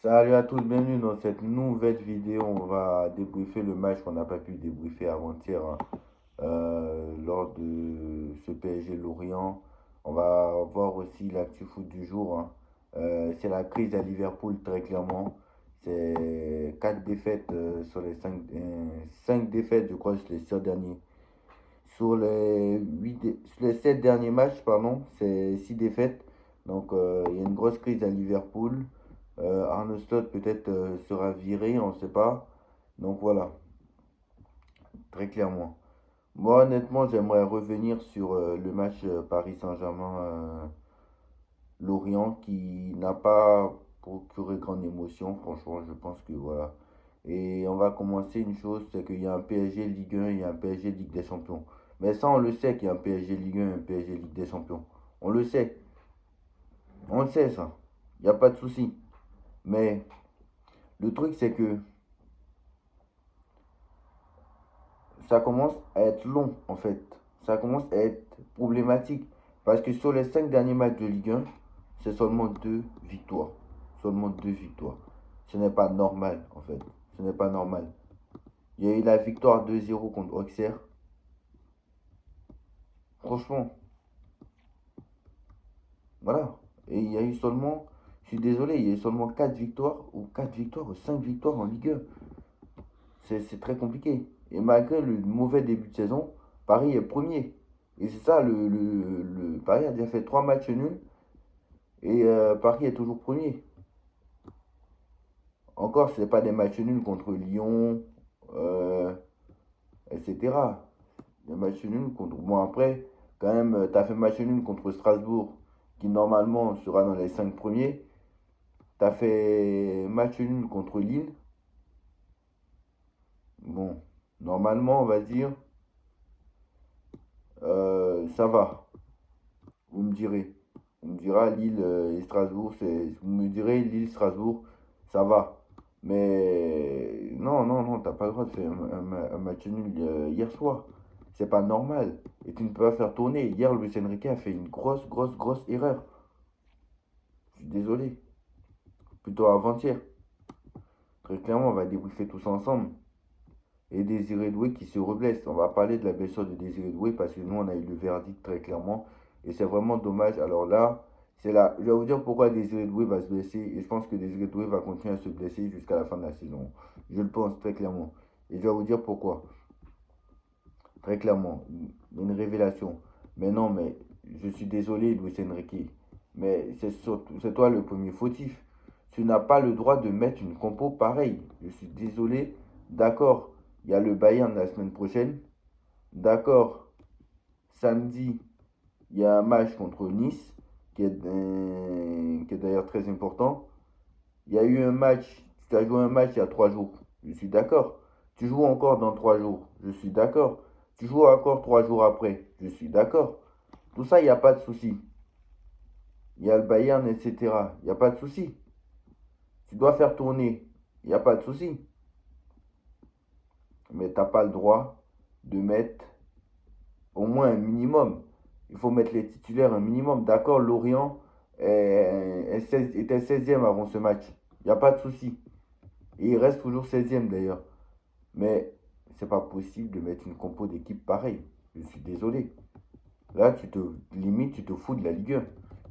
Salut à tous, bienvenue dans cette nouvelle vidéo. On va débriefer le match qu'on n'a pas pu débriefer avant-hier lors de ce PSG Lorient. On va voir aussi l'actu foot du jour, hein. C'est la crise à Liverpool, très clairement. C'est 4 défaites sur les 5 défaites, je crois, sur les 7 derniers. Sur les 7 derniers matchs, pardon, c'est 6 défaites. Donc il y a une grosse crise à Liverpool. Arne Slot peut-être sera viré, on ne sait pas. Donc voilà, très clairement. Moi honnêtement, j'aimerais revenir sur le match Paris Saint-Germain-Lorient qui n'a pas procuré grande émotion. Franchement, je pense que voilà. Et on va commencer une chose, c'est qu'il y a un PSG Ligue 1 et il y a un PSG Ligue des Champions. Mais ça, on le sait qu'il y a un PSG Ligue 1 et un PSG Ligue des Champions. On le sait. On le sait ça. Il n'y a pas de souci. Mais le truc, c'est que ça commence à être long, en fait. Ça commence à être problématique. Parce que sur les 5 derniers matchs de Ligue 1, c'est seulement 2 victoires. Seulement 2 victoires. Ce n'est pas normal, en fait. Ce n'est pas normal. Il y a eu la victoire 2-0 contre Auxerre. Franchement, voilà. Et il y a eu seulement, je suis désolé, il y a eu seulement 4 victoires ou 5 victoires en Ligue 1. C'est très compliqué. Et malgré le mauvais début de saison, Paris est premier. Et c'est ça, Paris a déjà fait 3 matchs nuls et Paris est toujours premier. Encore, ce n'est pas des matchs nuls contre Lyon, euh, etc. Des matchs nuls contre. Bon, après, quand même, tu as fait match nul contre Strasbourg, qui normalement sera dans les 5 premiers. Tu as fait match nul contre Lille. Bon, normalement, on va dire, ça va. Vous me direz. On me dira Lille et Strasbourg, vous me direz Lille, Strasbourg, ça va. Mais non, non, non, t'as pas le droit de faire un match nul hier soir. C'est pas normal. Et tu ne peux pas faire tourner. Hier, Luis Enrique a fait une grosse, grosse, grosse erreur. Je suis désolé. Plutôt avant-hier. Très clairement, on va débriefer tous ensemble. Et Désiré Doué qui se reblesse. On va parler de la blessure de Désiré Doué parce que nous, on a eu le verdict très clairement. Et c'est vraiment dommage. Alors là, c'est là. Je vais vous dire pourquoi Désiré Doué va se blesser. Et je pense que Désiré Doué va continuer à se blesser jusqu'à la fin de la saison. Je le pense très clairement. Et je vais vous dire pourquoi. Très clairement. Une révélation. Mais non, mais je suis désolé, Luis Enrique. Mais c'est toi le premier fautif. Tu n'as pas le droit de mettre une compo pareille. Je suis désolé. D'accord. Il y a le Bayern la semaine prochaine. D'accord. Samedi, il y a un match contre Nice qui est d'ailleurs très important. Il y a eu un match, tu as joué un match il y a 3 jours. Je suis d'accord. Tu joues encore dans 3 jours. Je suis d'accord. Tu joues encore 3 jours après. Je suis d'accord. Tout ça, il n'y a pas de souci. Il y a le Bayern, etc. Il n'y a pas de souci. Tu dois faire tourner. Il n'y a pas de souci. Mais tu n'as pas le droit de mettre au moins un minimum. Il faut mettre les titulaires un minimum. D'accord, Lorient était 16e avant ce match. Il n'y a pas de souci. Et il reste toujours 16e d'ailleurs. Mais c'est pas possible de mettre une compo d'équipe pareille. Je suis désolé. Là, limite, tu te fous de la Ligue 1.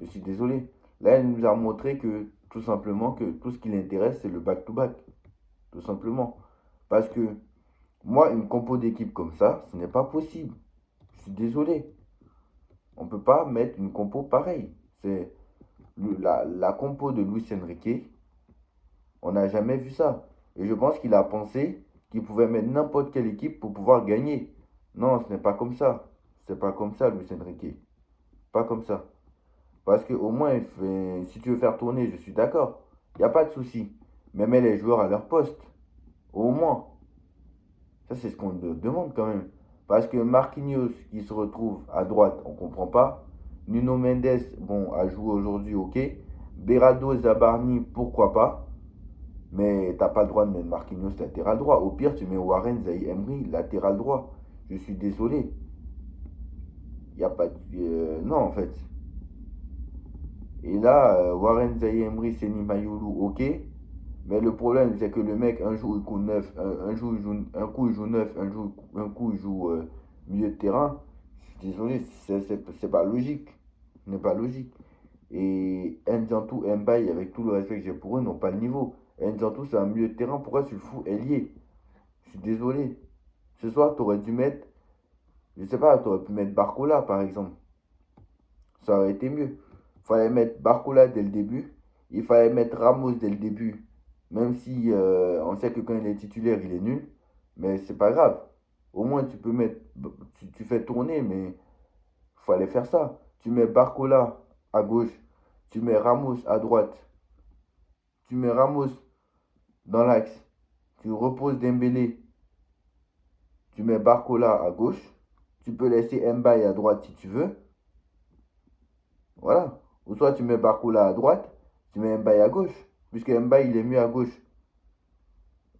Je suis désolé. Là, il nous a montré que tout simplement que tout ce qui l'intéresse, c'est le back-to-back. Tout simplement. Parce que moi, une compo d'équipe comme ça, ce n'est pas possible. Je suis désolé. On ne peut pas mettre une compo pareille. C'est la compo de Luis Enrique. On n'a jamais vu ça. Et je pense qu'il a pensé qu'il pouvait mettre n'importe quelle équipe pour pouvoir gagner. Non, ce n'est pas comme ça. C'est pas comme ça, Luis Enrique. Pas comme ça. Parce que au moins, si tu veux faire tourner, je suis d'accord. Il n'y a pas de souci. Mais mets les joueurs à leur poste. Au moins. Ça, c'est ce qu'on demande quand même. Parce que Marquinhos qui se retrouve à droite, on ne comprend pas. Nuno Mendes, bon, a joué aujourd'hui, ok. Beraldo, Zabarni, pourquoi pas. Mais t'as pas le droit de mettre Marquinhos latéral droit. Au pire, tu mets Warren Zaïre Emery latéral droit. Je suis désolé. Il n'y a pas de. Non, en fait. Et là, Warren Zaïre Emery, Seni Mayulu, ok. Mais le problème, c'est que le mec, un jour il court neuf, un jour il joue, un coup il joue neuf, un coup il joue milieu de terrain. Je suis désolé, c'est pas logique. Ce n'est pas logique. Et Njantou, Mbaye, avec tout le respect que j'ai pour eux, n'ont pas le niveau. Njantou, c'est un milieu de terrain, pourquoi tu le fous ailier? Je suis désolé. Ce soir, tu aurais dû mettre, je sais pas, tu aurais pu mettre Barcola par exemple. Ça aurait été mieux. Il fallait mettre Barcola dès le début. Il fallait mettre Ramos dès le début. Même si on sait que quand il est titulaire, il est nul. Mais c'est pas grave. Au moins, tu peux mettre. Tu fais tourner, mais il fallait faire ça. Tu mets Barcola à gauche. Tu mets Ramos à droite. Tu mets Ramos dans l'axe. Tu reposes Dembélé. Tu mets Barcola à gauche. Tu peux laisser Mbaye à droite si tu veux. Voilà. Ou soit tu mets Barcola à droite, tu mets Mbaye à gauche. Puisque Mbaye, il est mieux à gauche.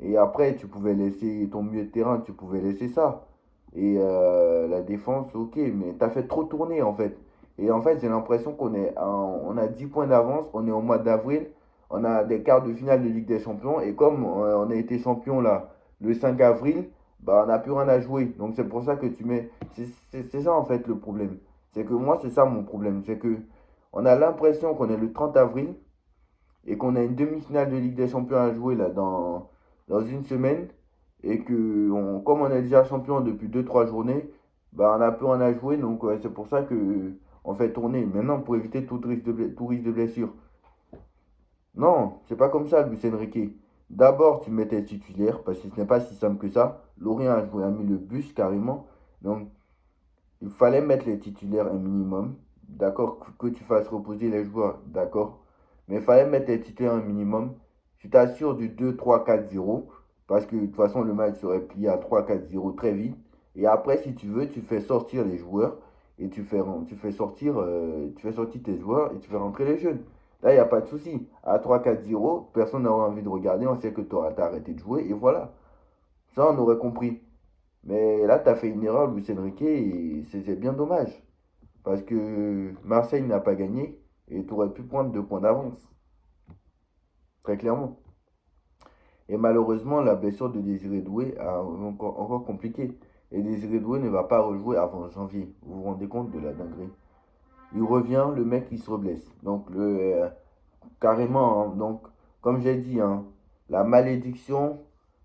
Et après, tu pouvais laisser ton milieu de terrain, tu pouvais laisser ça. Et la défense, ok, mais t'as fait trop tourner en fait. Et en fait, j'ai l'impression on a 10 points d'avance, on est au mois d'avril, on a des quarts de finale de Ligue des Champions. Et comme on a été champion là le 5 avril, bah, on n'a plus rien à jouer. Donc c'est pour ça que tu mets. C'est ça en fait le problème. C'est que moi, c'est ça mon problème. C'est que on a l'impression qu'on est le 30 avril et qu'on a une demi-finale de Ligue des Champions à jouer là dans une semaine et que comme on est déjà champion depuis deux-trois journées, bah, on a peu en à jouer. Donc ouais, c'est pour ça que on fait tourner. Maintenant, pour éviter tout risque de blessure. Non, c'est pas comme ça, Luis Enrique. D'abord, tu mettais titulaire parce que ce n'est pas si simple que ça. Lorient a mis le bus carrément. Donc, il fallait mettre les titulaires un minimum. D'accord, que tu fasses reposer les joueurs, d'accord. Mais il fallait mettre les titulaires un minimum. Tu t'assures du 2-3-4-0. Parce que de toute façon, le match serait plié à 3-4-0 très vite. Et après, si tu veux, tu fais sortir les joueurs. Et tu fais sortir tes joueurs et tu fais rentrer les jeunes. Là, il n'y a pas de souci. À 3-4-0, personne n'aura envie de regarder. On sait que tu auras arrêté de jouer. Et voilà. Ça, on aurait compris. Mais là, tu as fait une erreur, Luis Enrique, et c'est bien dommage. Parce que Marseille n'a pas gagné et tu aurais pu prendre 2 points d'avance. Très clairement. Et malheureusement, la blessure de Désiré Doué a encore compliqué. Et Désiré Doué ne va pas rejouer avant janvier. Vous vous rendez compte de la dinguerie? Il revient, le mec, il se reblesse. Donc, carrément, hein. Donc, comme j'ai dit, hein, la malédiction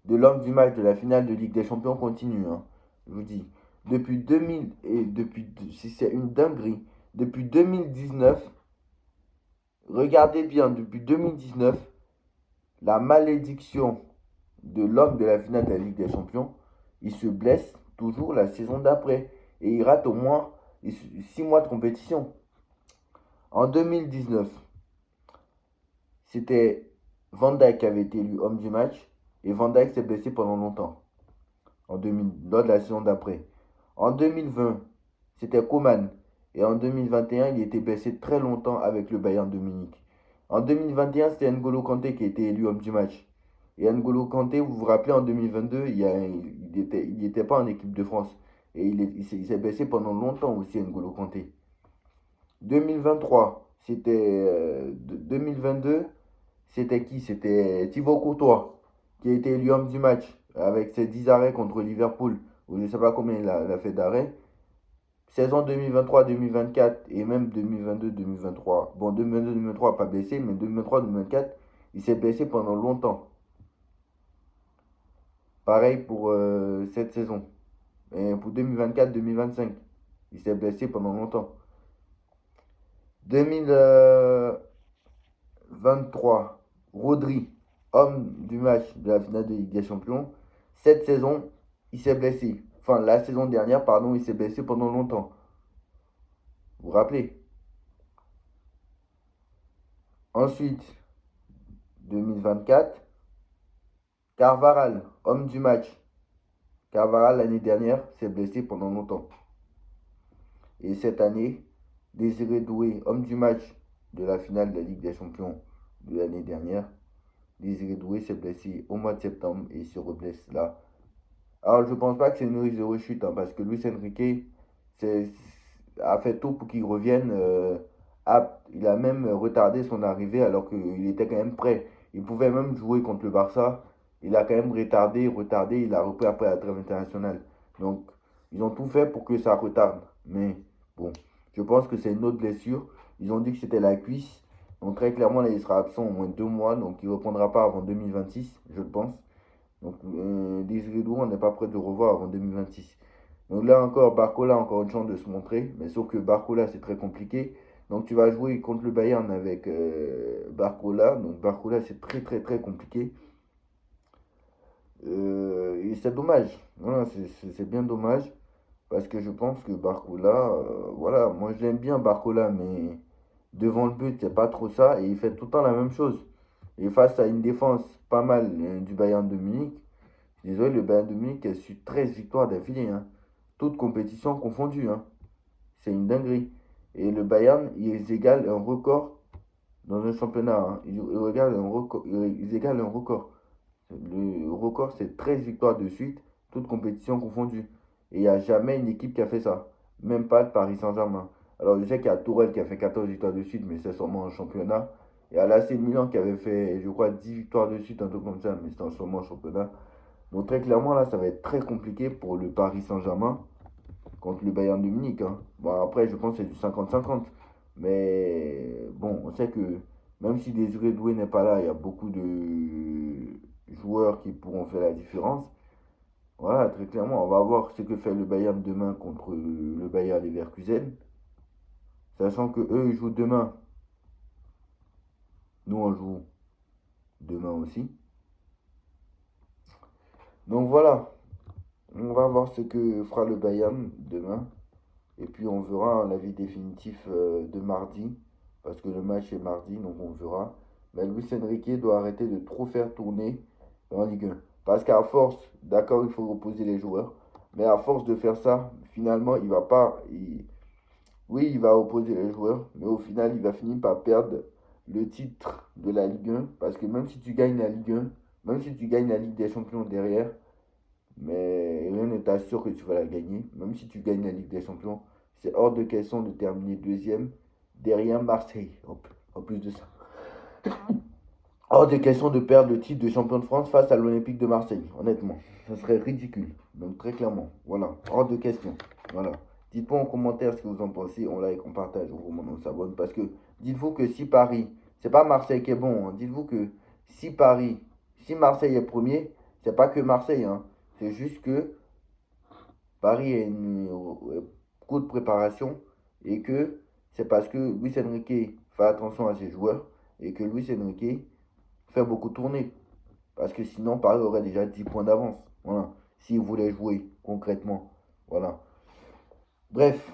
de l'homme du match de la finale de Ligue des Champions continue, hein. Je vous dis, depuis 2000 et c'est une dinguerie. Depuis 2019, regardez bien, depuis 2019, la malédiction de l'homme de la finale de la Ligue des Champions, il se blesse toujours la saison d'après et il rate au moins 6 mois de compétition. En 2019, c'était Van Dijk qui avait été élu homme du match et Van Dijk s'est blessé pendant longtemps lors de la saison d'après. En 2020, c'était Coman et en 2021, il était blessé très longtemps avec le Bayern de Munich. En 2021, c'était N'Golo Kanté qui a été élu homme du match. Et N'Golo Kanté, vous vous rappelez, en 2022, il était pas en équipe de France. Et il s'est blessé pendant longtemps aussi, N'Golo Kanté. 2023, 2022, c'était qui? C'était Thibaut Courtois, qui a été élu homme du match avec ses 10 arrêts contre Liverpool, ou je ne sais pas combien il a fait d'arrêts. Saison 2023-2024 et même 2022-2023. Bon, 2022-2023 pas blessé, mais 2023-2024, il s'est blessé pendant longtemps. Pareil pour cette saison. Et pour 2024-2025, il s'est blessé pendant longtemps. 2023, Rodri, homme du match de la finale de Ligue des Champions. Cette saison, il s'est blessé. Enfin, la saison dernière, pardon, il s'est blessé pendant longtemps. Vous vous rappelez? Ensuite, 2024, Carvaral, homme du match. Carvaral, l'année dernière, s'est blessé pendant longtemps. Et cette année, Désiré Doué, homme du match de la finale de la Ligue des Champions de l'année dernière. Désiré Doué s'est blessé au mois de septembre et il se reblesse là. Alors, je ne pense pas que c'est une risque de rechute, hein, parce que Luis Enrique a fait tout pour qu'il revienne. Il a même retardé son arrivée alors qu'il était quand même prêt. Il pouvait même jouer contre le Barça. Il a quand même retardé, il a repris après la trêve internationale. Donc, ils ont tout fait pour que ça retarde. Mais bon, je pense que c'est une autre blessure. Ils ont dit que c'était la cuisse. Donc, très clairement, là, il sera absent au moins 2 mois. Donc, il ne reprendra pas avant 2026, je pense. Donc, Désiré Doué, on n'est pas prêt de le revoir avant 2026. Donc là encore, Barcola a encore une chance de se montrer. Mais sauf que Barcola, c'est très compliqué. Donc tu vas jouer contre le Bayern avec Barcola. Donc Barcola, c'est très très très compliqué. Et c'est dommage. Voilà, c'est bien dommage. Parce que je pense que Barcola, voilà, moi je l'aime bien Barcola, mais devant le but, c'est pas trop ça. Et il fait tout le temps la même chose. Et face à une défense pas mal du Bayern de Munich, désolé, le Bayern de Munich a su 13 victoires d'affilée, hein. Toutes compétitions confondues, hein. C'est une dinguerie. Et le Bayern, ils égalent un record dans un championnat, hein. Ils égalent un record. Le record, c'est 13 victoires de suite, toutes compétitions confondues. Et il n'y a jamais une équipe qui a fait ça. Même pas le Paris Saint-Germain. Alors, je sais qu'il y a Tourelle qui a fait 14 victoires de suite, mais c'est sûrement un championnat. Et à l'AC Milan qui avait fait, je crois, 10 victoires de suite, un truc comme ça, mais c'était sûrement un championnat. Donc, très clairement, là, ça va être très compliqué pour le Paris Saint-Germain contre le Bayern de Munich, hein. Bon, après, je pense que c'est du 50-50. Mais bon, on sait que même si Désiré Doué n'est pas là, il y a beaucoup de joueurs qui pourront faire la différence. Voilà, très clairement, on va voir ce que fait le Bayern demain contre le Bayern Leverkusen. Sachant que eux, ils jouent demain. Nous, on joue demain aussi. Donc voilà, on va voir ce que fera le Bayern demain. Et puis on verra l'avis définitif de mardi, parce que le match est mardi, donc on verra. Mais Luis Enrique doit arrêter de trop faire tourner en Ligue 1. Parce qu'à force, d'accord, il faut reposer les joueurs, mais à force de faire ça, finalement, il va pas. Oui, il va opposer les joueurs, mais au final, il va finir par perdre le titre de la Ligue 1. Parce que même si tu gagnes la Ligue 1, même si tu gagnes la Ligue des Champions derrière, mais rien ne t'assure que tu vas la gagner. Même si tu gagnes la Ligue des Champions, c'est hors de question de terminer deuxième derrière Marseille. En plus de ça, hors de question de perdre le titre de champion de France face à l'Olympique de Marseille. Honnêtement, ça serait ridicule. Donc très clairement, voilà, hors de question. Voilà. Dites-moi en commentaire ce que vous en pensez. On like, on partage, on remonte, on s'abonne. Parce que dites-vous que si Paris, c'est pas Marseille qui est bon, hein. Dites-vous que si Marseille est premier, c'est pas que Marseille, hein. C'est juste que Paris a une courte préparation et que c'est parce que Luis Enrique fait attention à ses joueurs et que Luis Enrique fait beaucoup tourner. Parce que sinon, Paris aurait déjà 10 points d'avance. Voilà. S'il voulait jouer concrètement. Voilà. Bref,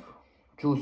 tchuss.